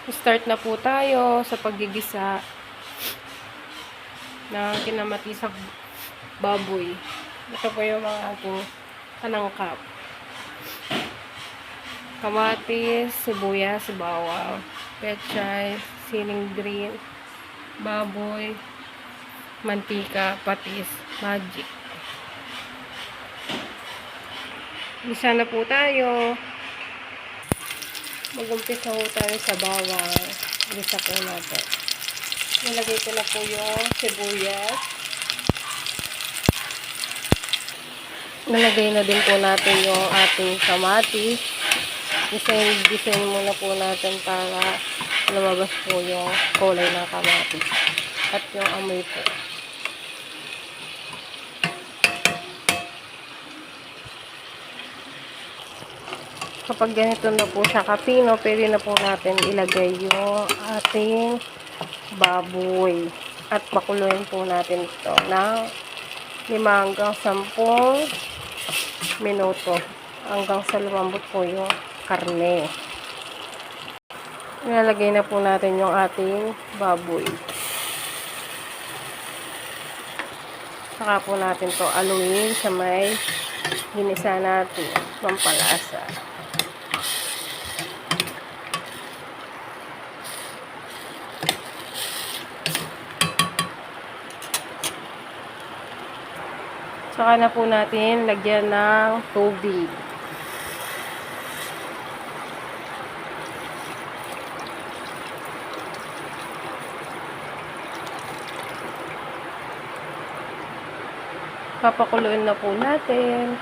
Start na po tayo sa paggigisa ng kinamatisang baboy. Ito po yung mga ating panangkap. Kamatis, sibuyas, bawang, pechay, siling green, baboy, mantika, patis, magic. Gisa na po tayo. Mag-umpisa po tayo sa bawang. Gisa po natin. Nilagay ko na po yung sibuyas. Nalagay na din po natin yung ating kamatis. Gisahin muna po natin para lumabas po yung kulay ng kamatis. At yung amoy po. Kapag ganito na po siya kapino, pwede na po natin ilagay yung ating baboy. At pakuluin po natin ito ng 5 hanggang 10 minuto. Hanggang sa lumambot po yung karne. Ilalagay na po natin yung ating baboy. Saka po natin to aluin sa may ginisa natin. Pampalasa. Saka na po natin lagyan ng tubig. Papakuluin na po natin.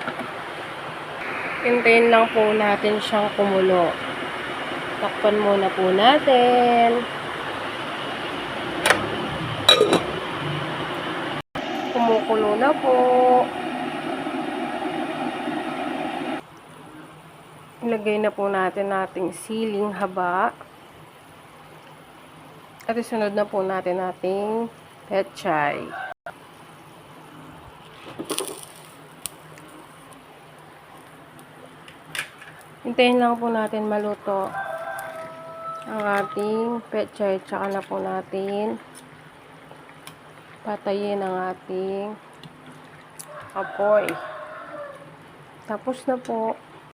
Hintayin lang po natin siyang kumulo. Takpan muna po natin. Kumukulo na po. Ilagay na po natin ating siling haba. At isunod na po natin ating pechay. Hintayin lang po natin maluto ang ating pechay. Tsaka na po natin patayin ang ating apoy. Tapos na po.